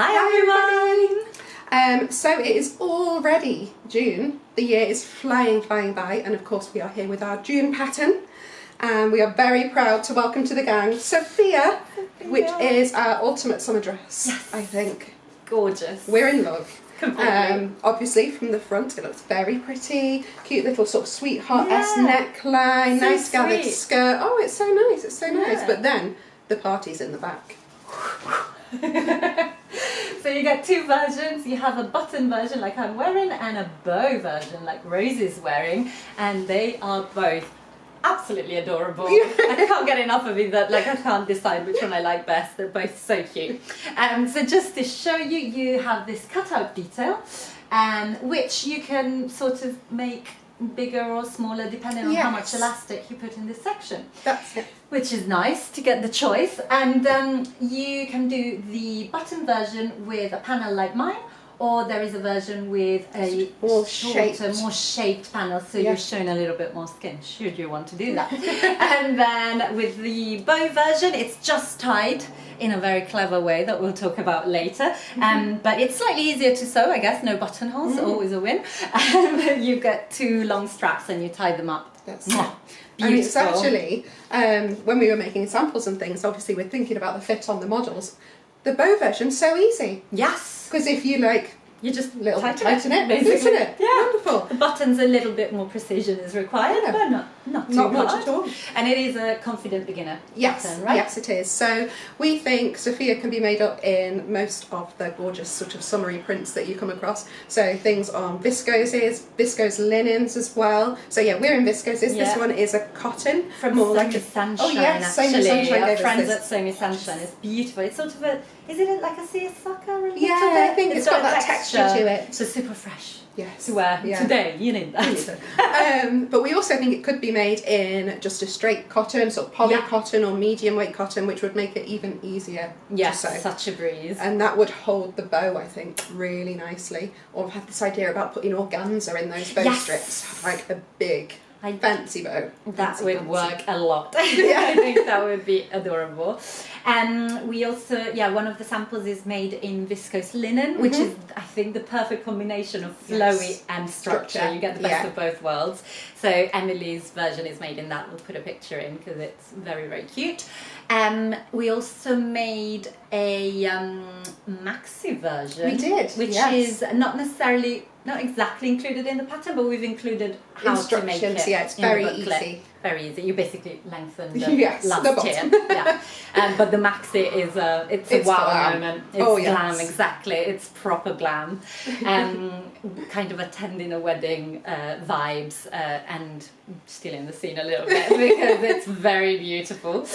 Hi everyone! So it is already June. The year is flying by, and of course we are here with our June pattern. And we are very proud to welcome to the gang Sofia, which is our ultimate summer dress, yes. I think. Gorgeous. We're in love. Completely. Obviously from the front it looks very pretty, cute little sort of sweetheart-esque neckline, so nice gathered skirt. Oh, it's so nice, it's so nice. Yeah. But then the party's in the back. So you get two versions. You have a button version like I'm wearing and a bow version like Rose is wearing, and they are both absolutely adorable. I can't get enough of it. That like I can't decide which one I like best. They're both so cute. So just to show you, you have this cutout detail, which you can sort of make bigger or smaller depending on how much elastic you put in this section. That's it. Which is nice to get the choice, and you can do the button version with a panel like mine, or there is a version with a more shaped panel, so you're showing a little bit more skin, should you want to do that. And then with the bow version, it's just tied in a very clever way that we'll talk about later. But it's slightly easier to sew, I guess, no buttonholes, always a win. You get two long straps and you tie them up. That's Beautiful. And it's actually, when we were making samples and things, obviously we're thinking about the fit on the models. The bow version's so easy. Yes. Because if you you just tighten it, basically. Loosen it. Yeah. Wonderful. The buttons, a little bit more precision is required, but not too much hard at all. And it is a confident beginner button, right? Yes, it is. So we think Sofia can be made up in most of the gorgeous sort of summery prints that you come across. So things on viscose linens as well. So yeah, we're in viscoses. Yeah. This one is a cotton. From more Semi like a Sunshine, oh yes, actually. Semi Sunshine Our gave us friends this. at Semi Sunshine. It's beautiful. It's sort of is it like a seersucker? A little Yeah, bit? I think it's got that texture to it. So super fresh. Yes. To wear today, you need that. But we also think it could be made in just a straight cotton, sort of poly cotton or medium weight cotton, which would make it even easier to sew. Such a breeze. And that would hold the bow, I think, really nicely. Or I've had this idea about putting organza in those bow strips, like a big fancy bow. That would work a lot. I think that would be adorable. And we also, one of the samples is made in viscose linen, which is, I think, the perfect combination of flowy and structure. You get the best of both worlds. So Emily's version is made in that. We'll put a picture in because it's very, very cute. We also made a maxi version. We did, which is not exactly included in the pattern, but we've included how to make it. Yeah, it's very easy. Very easy. You basically lengthen the the bottom. But the maxi is it's a wow glam. moment. It's glam, exactly. It's proper glam. Kind of attending a wedding vibes and stealing the scene a little bit because it's very beautiful.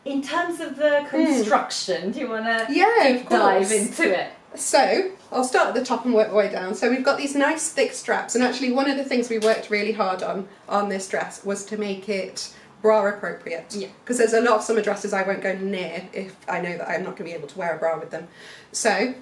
In terms of the construction, do you want to deep dive into it? So, I'll start at the top and work my way down. So we've got these nice thick straps, and actually one of the things we worked really hard on this dress was to make it bra appropriate. Yeah. Because there's a lot of summer dresses I won't go near if I know that I'm not going to be able to wear a bra with them. So,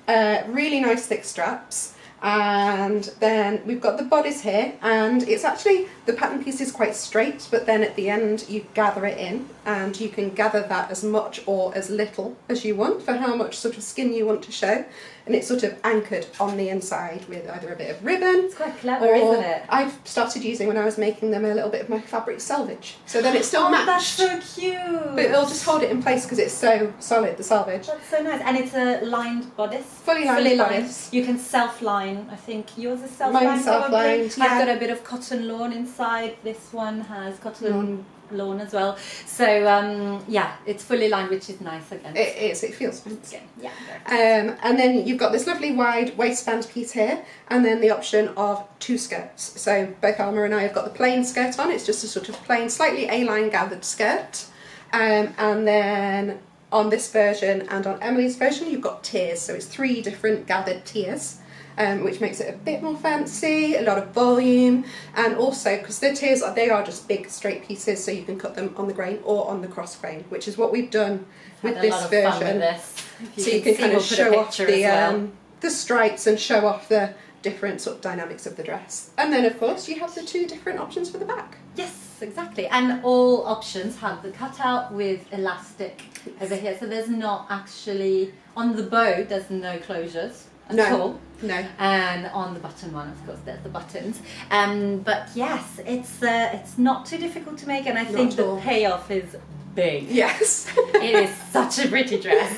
really nice thick straps. And then we've got the bodice here, and it's actually, the pattern piece is quite straight, but then at the end you gather it in, and you can gather that as much or as little as you want for how much sort of skin you want to show, and it's sort of anchored on the inside with either a bit of ribbon. It's quite clever, isn't it? I've started using, when I was making them, a little bit of my fabric selvage, so then it's still matched. That's so cute! But it'll just hold it in place because it's so solid, the selvage. That's so nice, and it's a lined bodice. Fully lined bodice. You can self-line. I think yours is self-lined. Mine's self-lined, I've got a bit of cotton lawn inside. This one has cotton lawn as well. So it's fully lined, which is nice again. It is. It feels fancy. Yeah. And then you've got this lovely wide waistband piece here, and then the option of two skirts. So both Alma and I have got the plain skirt on. It's just a sort of plain, slightly A-line gathered skirt, and then on this version and on Emily's version, you've got tiers. So it's 3 different gathered tiers. Which makes it a bit more fancy, a lot of volume, and also because the tiers they are just big straight pieces, so you can cut them on the grain or on the cross grain, which is what we've done with this version. With this. So you can kind of show off the stripes and show off the different sort of dynamics of the dress. And then of course you have the two different options for the back. Yes, exactly. And all options have the cutout with elastic over here. So there's not actually, on the bow, there's no closures at all. No. And on the button one, of course, there's the buttons. But yes, it's not too difficult to make, and I think the payoff is big. Yes. It is such a pretty dress.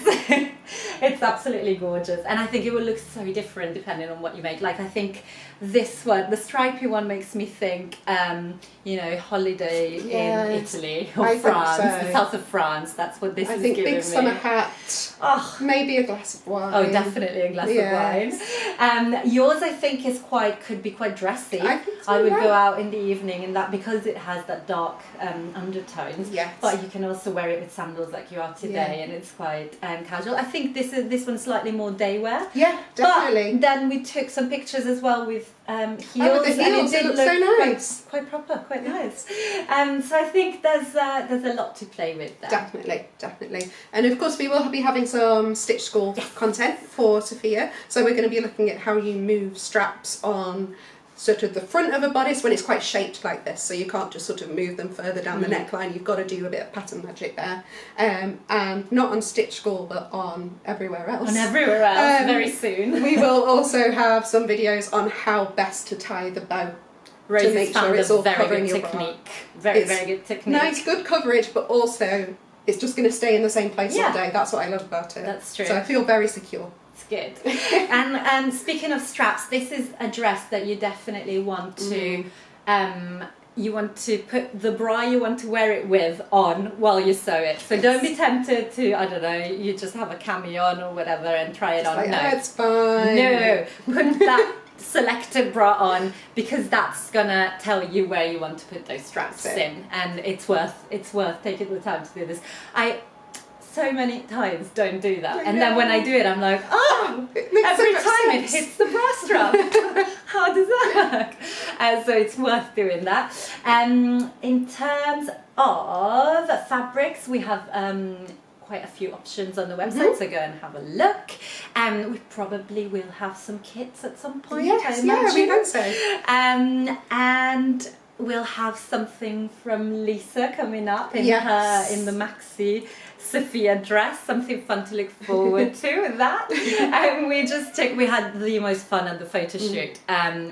It's absolutely gorgeous, and I think it will look so different depending on what you make. Like, I think this one, the stripy one, makes me think, you know, holiday in Italy or France, the south of France. That's what this is giving me. I think big summer hat. Oh, maybe a glass of wine. Oh, definitely a glass of wine. Yours, I think, could be quite dressy. I think so, I would go out in the evening in that, because it has that dark undertones. Yes. But you can also wear it with sandals like you are today, and it's quite casual. I think this one's slightly more day wear. Yeah, definitely. But then we took some pictures as well with heels, with the heels, and it looked so nice. Quite proper, quite nice. So I think there's a lot to play with there. Definitely. And of course we will be having some Stitch School content for Sophia. So we're going to be looking at how you move straps on sort of the front of a bodice when it's quite shaped like this, so you can't just sort of move them further down the neckline. You've got to do a bit of pattern magic there, and not on Stitch School but on everywhere else. On everywhere else, very soon. We will also have some videos on how best to tie the bow to make sure it's all covering your bra. Very good technique. Nice, good coverage, but also it's just going to stay in the same place all day. That's what I love about it. That's true. So I feel very secure. Good. And speaking of straps, this is a dress that you definitely want to you want to put the bra you want to wear it with on while you sew it. So don't be tempted to, I don't know, you just have a cami on or whatever and try it on. Like, no, it's fine. No, put that selected bra on, because that's gonna tell you where you want to put those straps in, and it's worth taking the time to do this. I so many times don't do that, and then when I do it, I'm like, oh, every time it hits the bra strap. How does that work? So it's worth doing that. In terms of fabrics, we have quite a few options on the website, so go and have a look. We probably will have some kits at some point. Yes, yeah, we hope so. And we'll have something from Lisa coming up in the maxi Sofia dress, something fun to look forward to with that. We had the most fun at the photo shoot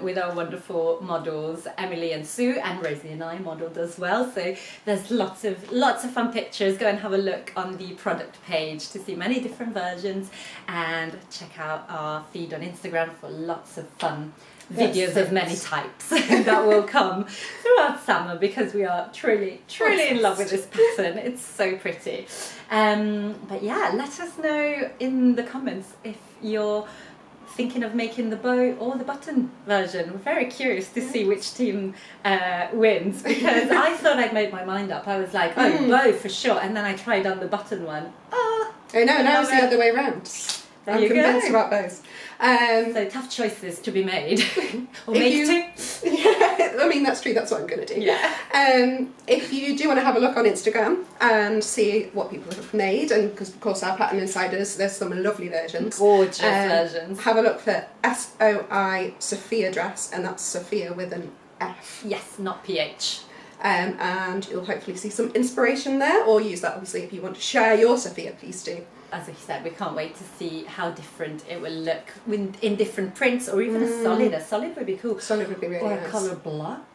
with our wonderful models Emily and Sue, and Rosie and I modelled as well. So there's lots of fun pictures. Go and have a look on the product page to see many different versions, and check out our feed on Instagram for lots of fun videos of many types that will come throughout summer, because we are truly in love with this pattern. It's so pretty. But yeah, let us know in the comments if you're thinking of making the bow or the button version. We're very curious to see which team wins, because I thought I'd made my mind up. I was like, oh, bow for sure, and then I tried on the button one. I know, now it's the other way around. I'm convinced about both. So tough choices to be made. Or make two. Yeah, I mean, that's true, that's what I'm going to do. Yeah. If you do want to have a look on Instagram and see what people have made, and because of course our Pattern Insiders, there's some lovely versions. Gorgeous versions. Have a look for SOI Sophia dress, and that's Sophia with an F. Yes, not PH. And you'll hopefully see some inspiration there, or use that obviously if you want to share your Sophia, please do. As I said, we can't wait to see how different it will look in different prints, or even a solid. A solid would be cool. Solid would be really nice. Or a colour block,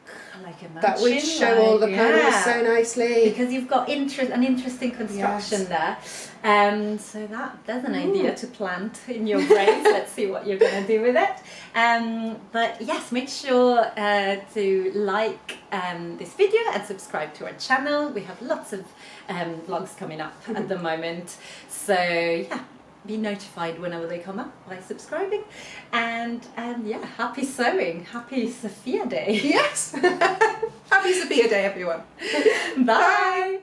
like a matching. That would show all the panels so nicely. Because you've got an interesting construction there. So there's an idea to plant in your brain. Let's see what you're going to do with it. But yes, make sure to like this video and subscribe to our channel. We have lots of vlogs coming up at the moment. So yeah, be notified whenever they come up by subscribing. And yeah, happy sewing. Happy Sophia Day. Yes. Happy Sophia Day, everyone. Bye.